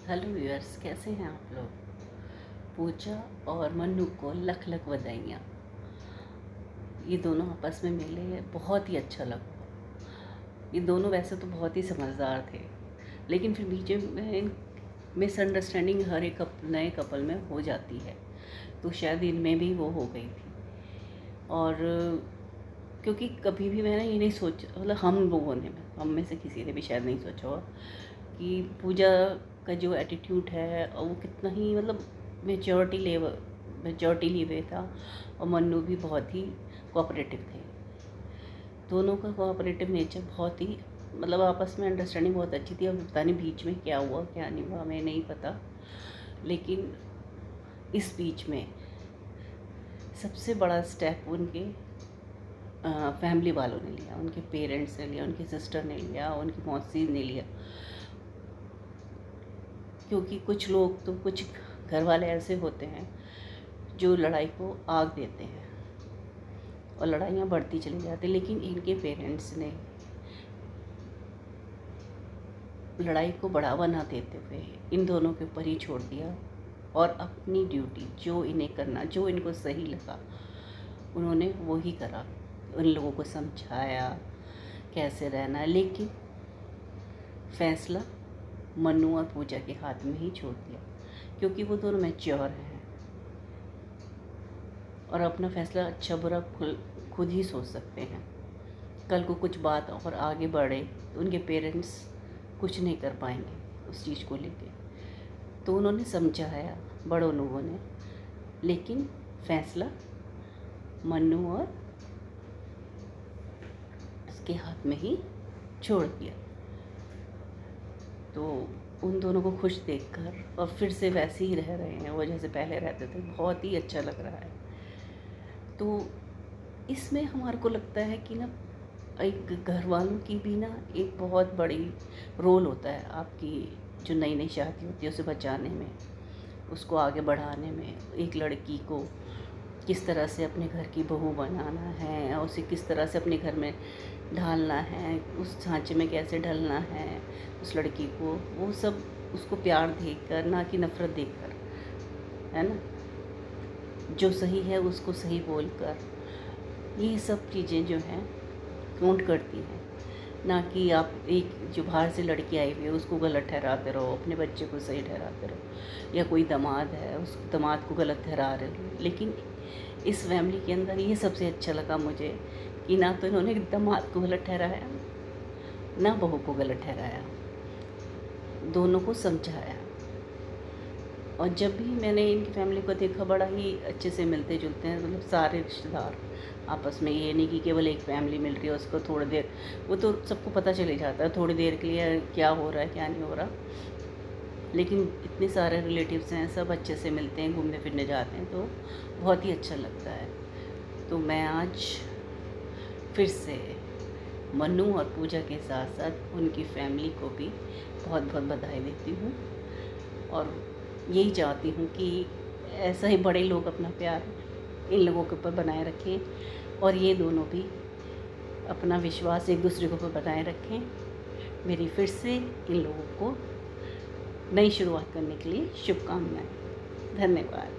Hello viewers, कैसे हैं आप लोग। पूजा और मन्नू को लख लख बधाइयाँ। ये दोनों आपस में मिले, बहुत ही अच्छा लगा। ये दोनों वैसे तो बहुत ही समझदार थे, लेकिन फिर बीच में मिसअंडरस्टैंडिंग हर एक नए कपल में हो जाती है, तो शायद इनमें भी वो हो गई थी। और क्योंकि कभी भी मैंने ये नहीं सोचा, मतलब हम लोगों ने, हम में से किसी ने भी शायद नहीं सोचा होगा कि पूजा का जो एटीट्यूड है और वो कितना ही मतलब मेच्योरिटी लिए था, और मन्नू भी बहुत ही कोऑपरेटिव थे। दोनों का कोऑपरेटिव नेचर बहुत ही, मतलब आपस में अंडरस्टैंडिंग बहुत अच्छी थी। अब पता नहीं बीच में क्या हुआ क्या नहीं हुआ, हमें नहीं पता, लेकिन इस बीच में सबसे बड़ा स्टेप उनके फैमिली वालों ने लिया, उनके पेरेंट्स ने लिया, उनकी सिस्टर ने लिया, उनकी मौसी ने लिया। क्योंकि कुछ लोग तो, कुछ घर वाले ऐसे होते हैं जो लड़ाई को आग देते हैं और लड़ाइयाँ बढ़ती चली जाती, लेकिन इनके पेरेंट्स ने लड़ाई को बढ़ावा ना देते हुए इन दोनों के ऊपर ही छोड़ दिया और अपनी ड्यूटी जो इन्हें करना, जो इनको सही लगा, उन्होंने वो ही करा। उन लोगों को समझाया कैसे रहना, लेकिन फैसला मन्नू और पूजा के हाथ में ही छोड़ दिया, क्योंकि वो दोनों मैच्योर हैं और अपना फैसला अच्छा बुरा खुद ही सोच सकते हैं। कल को कुछ बात और आगे बढ़े तो उनके पेरेंट्स कुछ नहीं कर पाएंगे उस चीज़ को लेके। तो उन्होंने समझाया बड़ों लोगों ने, लेकिन फैसला मन्नू और उसके हाथ में ही छोड़ दिया। तो उन दोनों को खुश देखकर और फिर से वैसे ही रह रहे हैं वो जैसे पहले रहते थे, बहुत ही अच्छा लग रहा है। तो इसमें हमारे को लगता है कि ना, एक घर वालों की भी ना एक बहुत बड़ी रोल होता है आपकी जो नई नई शादी होती है उसे बचाने में, उसको आगे बढ़ाने में। एक लड़की को किस तरह से अपने घर की बहू बनाना है और उसे किस तरह से अपने घर में ढालना है, उस ढांचे में कैसे ढलना है उस लड़की को, वो सब उसको प्यार देकर, ना कि नफ़रत देकर, है ना। जो सही है उसको सही बोलकर, ये सब चीज़ें जो हैं काउंट करती हैं, ना कि आप एक जो बाहर से लड़की आई हुई है उसको गलत ठहराते रहो, अपने बच्चे को सही ठहराते रहो, या कोई दामाद है उस दामाद को गलत ठहरा रहे हो। लेकिन इस फैमिली के अंदर ये सबसे अच्छा लगा मुझे कि ना तो इन्होंने दामाद को गलत ठहराया, ना बहू को गलत ठहराया, दोनों को समझाया। और जब भी मैंने इनकी फैमिली को देखा, बड़ा ही अच्छे से मिलते जुलते हैं, मतलब सारे रिश्तेदार आपस में। ये नहीं कि केवल एक फैमिली मिल रही है उसको थोड़ी देर, वो तो सबको पता चले जाता है थोड़ी देर के लिए क्या हो रहा है क्या नहीं हो रहा, लेकिन इतने सारे रिलेटिव्स हैं, सब अच्छे से मिलते हैं, घूमने फिरने जाते हैं, तो बहुत ही अच्छा लगता है। तो मैं आज फिर से मन्नू और पूजा के साथ साथ उनकी फैमिली को भी बहुत बहुत बधाई देती हूँ, और यही चाहती हूँ कि ऐसा ही बड़े लोग अपना प्यार इन लोगों के ऊपर बनाए रखें और ये दोनों भी अपना विश्वास एक दूसरे के ऊपर बनाए रखें। मेरी फिर से इन लोगों को नई शुरुआत करने के लिए शुभकामनाएं। धन्यवाद।